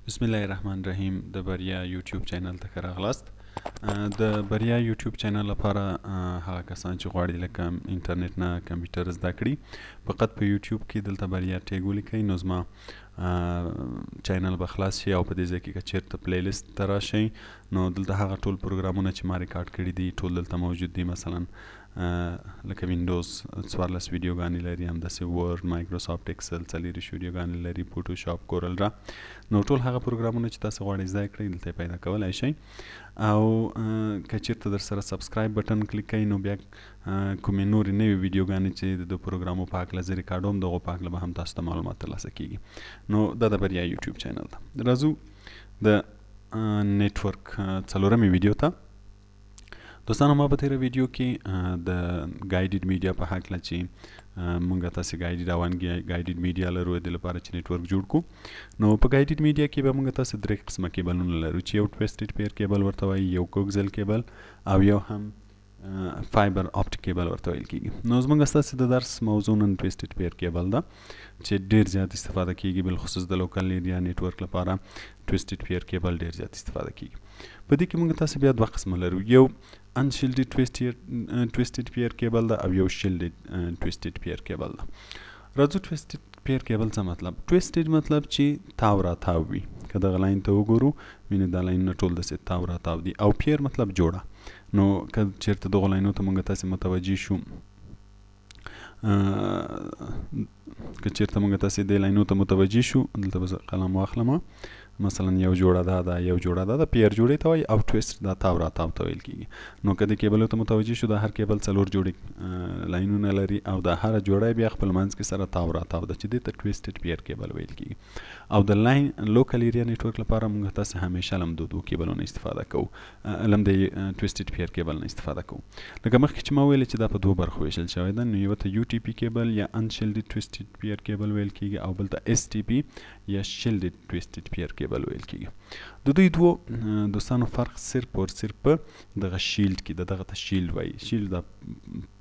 بسم الله الرحمن الرحیم د بریا یوټیوب چینل ته ښه راغلاست. د بریا یوټیوب چینل لپاره هغه کسان چې غواړي لکه انټرنیټ نه کمپیوټر زده کړي فقط په یوټیوب کې دلته بریا ټیګ ولیکئ نو زما چینل به خلاص شي او په دې ځای کې که چیرته پلی لیست ته راشئ نو دلته هغه ټول پروګرامونه چې ما ریکارډ کړي دي ټول دلته موجود دي. مثلا لکه وینډوز 14 ویډیوګانې لري، همداسې ورډ، مایکروسافټ اکسل 40 ویډیوګانې لري، فوټوشاپ، کورل را، نو ټول هغه پروګرامونه چې تاسو غواړئ زده کړئ دلته پیدا کولی شئ. او که چیرته در سره سبسکرایب بټن کلیک کړئ نو بیا کومې نورې نوې ویډیوګانې چې د پروګرامو په هکله زه ریکارډوم دغو په هکله به هم تاسو ته معلومات ترلاسه کیږي. نو دا د بریا یوټیوب چینل ده. راځو د نیټورک څلورمې ویډیو ته. دوستانو ما په تیره ویډیو کې د ګایډډ میډیا په هکله چې مونږ تاسې ګایډډ روان ګایډډ میډیا لرو د لپاره چې نیټورک جوړ کړو نو په ګایډډ میډیا کې به مونږ تاسې درې قسمه کیبلونه لرو چې یو ټویسټډ پیر کیبل ورته وایي، یو کوکزل کیبل او یو هم فایبر آپټیک کیبل ورته ویل کیږي. نو زموږ ستاسې د درس موضوع نن ټویسټډ پیر کیبل ده چې ډیر زیات استفاده کیږي، بالخصوص د لوکل ایریا نیټورک لپاره ټویسټډ پیر کیبل ډیر زیات استفاده کیږي. په دې کې موږ تاسې بیا دوه قسمه لرو، یو انشیلډډ ټویسټډ پیر کیبل ده او یو شیلډډ ټویسټډ پیر کیبل ده. راځو ټویسټډ پیر کیبل څه مطلب؟ ټویسټډ مطلب چې تاو را تاو وي. که دغه لاین ته وګورو وینې دا لاینونه ټول داسې تاو را تاو دي، او پیر مطلب جوړه. نو که چیرته دغو لاینو ته موږ تاسې متوجه شو، که چیرته موږ تاسې دې لاینو ته متوجه شو، دلته به زه قلم واخلم، مثلا یو جوړه دا ده، یو جوړه دا ده، پیر جوړې ته وایي، او ټویسټ دا تاو را تاو ته ویل کېږي. نو که دې کیبلو ته متوجه شو، دا هر کیبل څلور جوړې لاینونه لري او دا هره جوړه بیا خپل منځ کې سره تاو را تاو ده چې دې ته ټویسټډ پیر کیبل ویل کېږي. او د لاین لوکل ایریا نیټورک لپاره موږ تاسې همیشه لم د دوو کیبلونو استفاده کوو، لم د ټویسټډ پیر کیبل نه استفاده کوو. لکه مخکې چې ما ویلې چې دا په دوو برخو ویشل شوی ده، نو یو ته یو ټي پي کیبل یا انشیلډډ ټویسټډ پیر کیبل ویل کېږي او بل ته اس ټي پي یا شیلډډ ټویسټډ پیر کیبل ویل کېږي. د دوی دوو دوستانو فرق صرف او صرف په دغه شیلډ کې ده، دغه ته شیلډ وایي، شیلډ د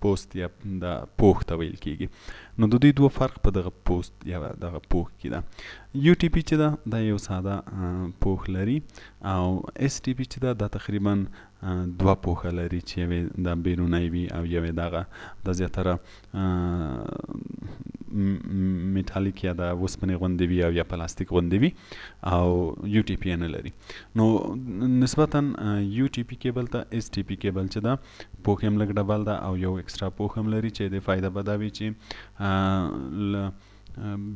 پوسټ یا د پوښ ته ویل کېږي. نو د دوی دوه فرق په دغه پوسټ یا دغه پوښ کې ده. یو ټي پي چې ده دا یو ساده پوښ لري، او اس ټي پي چې ده دا تقریبا دوه پوښه لري چې یوې دا بیرونی وي او یوې دغه د زیاتره میټالیک یا د اوسپنې غوندې وي او یا پلاستیک غوندې وي، او یو ټي پي نه لري. نو نسبتا یو ټي پي کیبل ته اس ټي پي کیبل چې ده پوښ هم لږ ډبل ده او یو اکسترا پوښ هم لري چې د فایده به دا وي چې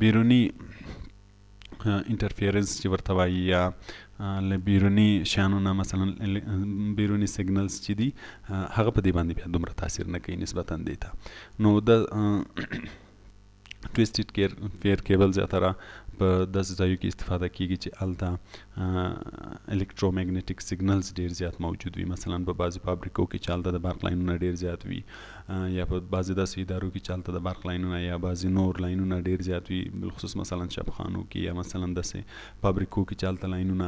بیرونی انټرفیرنس چې ورته وایي یا له بیروني شیانو نه، مثلا بیروني سیګنلز چې دي هغه په دې باندې بیا دومره تاثیر نه کوي نسبتا دې ته. نو د ټویسټډ پیر کیبل زیاتره په داسې ځایو کې استفاده کیږي چې هلته الکترومیګنیټیک سیګنلز ډیر زیات موجود وي، مثلا په بعضې فابریکو کې چې هلته د برق لاینونه ډیر زیات وي، یا په بعضې داسې ادارو کې چې هلته د برق لاینونه یا بعضې نور لاینونه ډیر زیات وي، بالخصوص مثلا شبخانو کې یا مثلا داسې فابریکو کې چې هلته لاینونه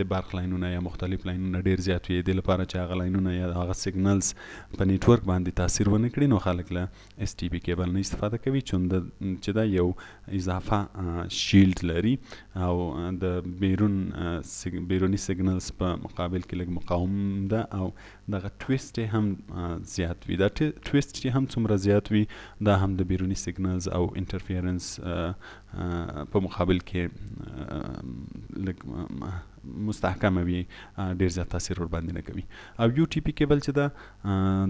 د برق لاینونه یا مختلف لاینونه ډیر زیات وي. دې لپاره چې هغه لاینونه یا هغه سیګنلز په نیټورک باندې تاثیر ونه کړي نو خلک له اس ټي پي کیبل نه استفاده کوي، چې دا یو اضافه شیلډ لري او د بیرونی سیګنلز په مقابل کې لږ مقاوم ده، او دغه ټویسټ هم زیات وي. دا ټویسټ چې هم څومره زیات وي دا هم د بیرونی سیګنلز او انټرفیرنس په مقابل کې لږ مستحکمه وي، ډیر زیات تاثیر ور باندې نه کوي. او یو ټي پي کیبل چې ده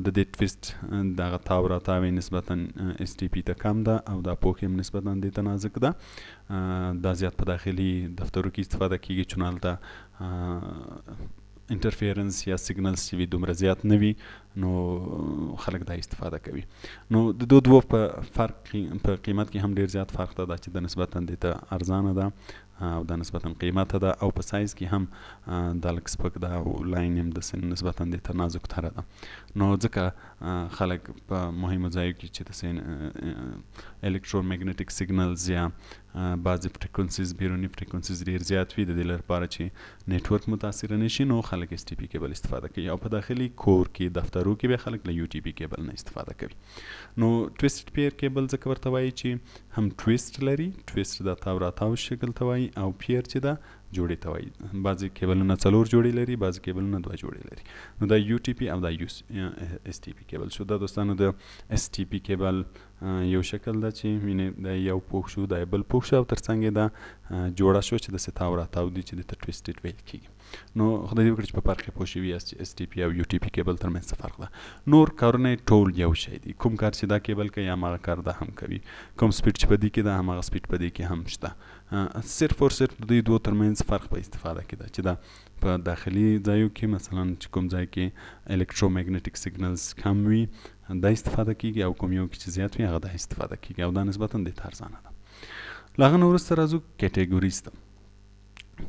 د دې ټویسټ دغه تاو را تاوی نسبتا اس ټي پي ته کم ده، او دا پوښ هم نسبتا دې ته نازک ده. دا زیات په داخلي دفترو کې استفاده کیږي چون هلته انټرفیرنس یا سیګنلز چې وي دومره زیات نه وي، نو خلک دا استفاده کوي. نو د دوه په فرق په قیمت کې هم ډیر زیات فرق ده، دا چې د نسبتا دې ته ارزانه ده او دا نسبتا قیمته ده، او په سایز کې هم دا لږ سپک ده، او لاین هم داسې نسبتا دې ته نازک تره ده. نو ځکه خلک په مهمو ځایو کې چې داسې الکترومیګنیټیک سیګنلز یا بعضې فریکونسیز بیروني فریکونسیز ډیر زیات وي د دې لپاره چې نیټورک متاثره نه شي، نو خلک اس ټي پي کیبل استفاده کوي. او په داخلي کور کې دفترو کې به خلک له یو ټي پي کیبل نه استفاده کوي. نو ټویسټډ پیر کیبل ځکه ورته وایي چې هم ټویسټ لري. ټویسټ د تاو راتاو شکل ته وایي او پیر چې ده جوړې ته وایي. بعضې کیبلونه 4 جوړې لري، بعضې کیبلونه 2 جوړې لري. نو دا یو ټي پي او دا اس ټي پي کیبل شو. دا دوستانو د اس ټي پي کیبل یو شکل ده چې وینې دا یو پوښ شو، دا بل پوښ شو او تر څنګ یې دا جوړه شو چې داسې تاو راتاو دي چې دته ټویسټډ ویل کېږي. نو خدای دې وکړي چې په فرق یې پوه شوي یاست چې اس ټي پي او یو ټي پي کیبل ترمنځ څه فرق ده. نور کارونه یې ټول یو شی دي. کوم کار چې دا کیبل کوي هماغه کار دا هم کوي. کوم سپیډ چې په دې کې ده هماغه سپیډ په دې کې هم شته. صرف او صرف د دوی دوه ترمنځ فرق په استفاده کې ده چې دا په داخلي ځایو کې مثلا چې کوم ځای کې الکترومګنیټیک سیګنلز کم وي دا استفاده کیږي او کوم یو کې چې زیات وي هغه دا استفاده کیږي او دا نسبتا د ارزانه ده. له هغه نه وروسته راځو کیټګوریز ته.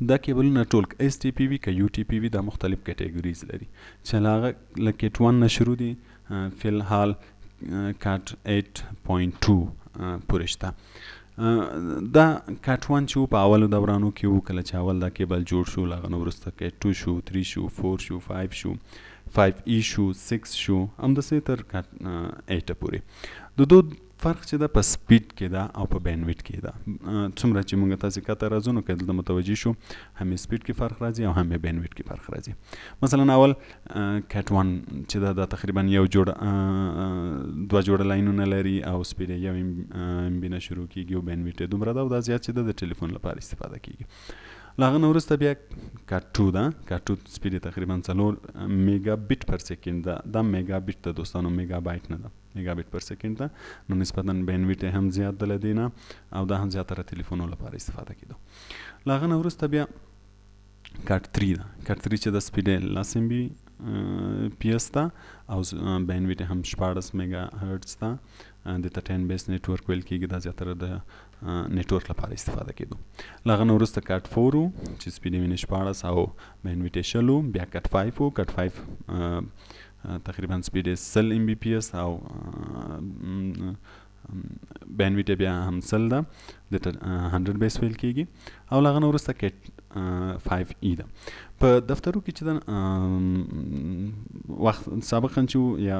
دا کیبلونه ټول اس ټي پی وي که یو ټي پی وي دا مختلف کیټګوریز لري چې هغه له کیټ 1 نه شروع دي فی الحال کاټ 8.2 پورې شته. دا کاټ 1 چې په اولو دورانو کې وو کله چې اول دا کیبل جوړ شو، له هغه نه وروسته کیټ 2 شو، 3 شو، 4 شو، 5 شو، 5E شو، 6 شو، همداسې تر کاټ 8 پورې. د دوه فرق چې ده په سپیډ کې ده او په بینډویډ کې ده. څومره چې موږ تاسې کته راځو نو که دلته متوجه شو هم یې سپیډ کې فرق راځي او هم یې بینډویډ کې فرق راځي. مثلا اول کټ 1 چې ده دا تقریبا یو جوړه 2 جوړه لاینونه لري او سپیډ یې 1 MB نه شروع کېږي او بینډویډ یې دومره ده او دا زیات چې ده د ټلیفون لپاره استفاده کېږي. له هغه نه وروسته بیا کاټ 2 ده. کاټ 2 سپیډ یې تقریبا 4 میگا بیټ پر سیکنډ ده. دا میگا بیټ ده دوستانو، میگا بایټ نه ده، میگا بیټ پر سیکنډ ده. نو نسبتا بینډویډ هم زیات ده له دې نه او دا هم زیاتره ټلیفونو لپاره استفاده کېده. له هغه نه وروسته بیا کاټ 3 ده. کاټ 3 چې د سپیډ یې 10 MB PS ده او بینډویډ هم 14 میگا هرټز ده. دته 10 بیس نیټورک ویل کېږي. دا زیاتره د نیټورک لپاره استفاده کېدو. له هغه نه وروسته کاټ 4 و چې سپیډ یې 14 او بینډویډ یې 20 و. بیا کاټ 5 و. کاټ 5 تقریبا سپیډ یې 100 MBPS او بینډویډ بیا هم 100 ده، دته 100 بیس ویل کېږي. او له هغه نه وروسته کیټ 5E ده. په دفترو کې چې د وخت سابقا چې یا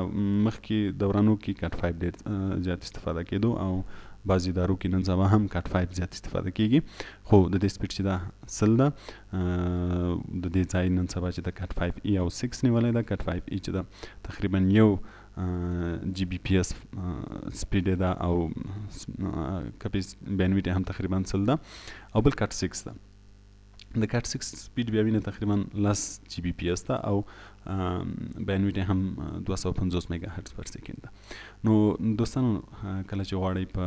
مخکې دورانو کې کاټ 5 ډېر زیات استفاده کېدو او بعضې ادارو کې نن سبا هم کاټ 5 زیات استفاده کېږي. خو د دې سپیډ چې ده 100 ده. د دې ځای نن سبا چې د کاټ 5E او 6 نیولی ده. کاټ 5E چې ده تقریبا 1 GBPS سپیډ ده او کپیس بینډویډ هم تقریبا 100 ده. او بل کاټ 6 ده. د کاټ 6 سپیډ بیا وینه تقریبا 10 GBPS ده او بینډویډ هم 250 میگا هرټز پر سیکنډ ده. نو دوستانو کله چې غواړئ په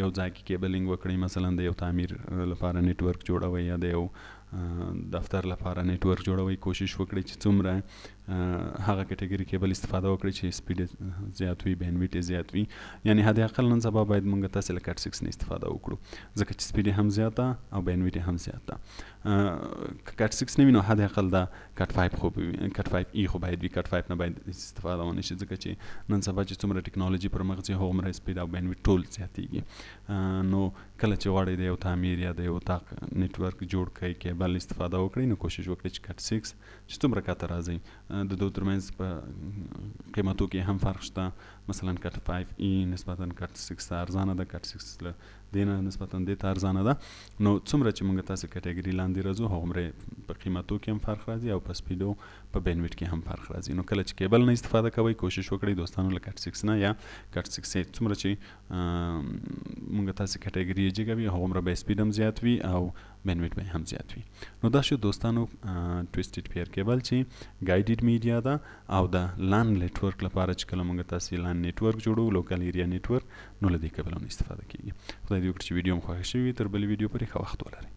یو ځای کې کیبلینګ وکړئ، مثلا د یو تعمیر لپاره نیټورک جوړوئ یا د یو دفتر لپاره نیټورک جوړوئ، کوشش وکړئ چې څومره هغه کټګوري کیبل استفاده وکړئ چې سپیډ زیات وي، بینډویډ زیات وي. یعنی حد اقل نن سبا باید موږ تاسې له کاټ 6 نه استفاده وکړو ځکه چې سپیډ هم زیاته او بینډویډ هم زیات ده. کاټ 6 نه وي نو حد اقل دا کاټ 5 خو کاټ 5E خو باید وي. کاټ 5 نه باید استفاده ونه شي ځکه چې نن سبا چې څومره ټکنالوژي پر مخ ځي هغومره سپیډ او بینډویډ ټول زیاتېږي. نو کله چې غواړئ د یو تعمیر یا د یو اطاق نیټورک جوړ کړئ کیبل استفاده وکړئ نو کوشش وکړئ چې کاټ 6 چې څومره کاته راځئ د دوی ترمنځ په قیمتو کې هم فرق شته. مثلا کاټ 5E نسبتا کاټ 6 ته ارزانه ده، کاټ 6 له دې نه نسبتا دې ته ارزانه ده. نو څومره چې موږ تاسې کټګوري لاندې راځو هغومره په قیمتو کې هم فرق راځي او په سپیډو په بینډویډ کې هم فرق راځي. نو کله چې کیبل نه استفاده کوئ کوشش وکړئ دوستانو له کاټ 6 نه یا کاټ 6 څومره چې موږ تاسې کټګوري یې جګه وي هغومره به سپیډ هم زیات وي او بینډویډ به هم زیات وي. نو دا شو دوستانو ټویسټډ پیر کیبل چې ګایډډ میډیا ده او د لان نیټورک لپاره چې کله موږ تاسې لان نیټورک جوړو لوکل ایریا نیټورک نو له دې کیبلونو استفاده کیږي. خدای دې وکړي چې ویډیو مو خوښ شوي. تر بلې ویډیو پورې ښه وخت ولرئ.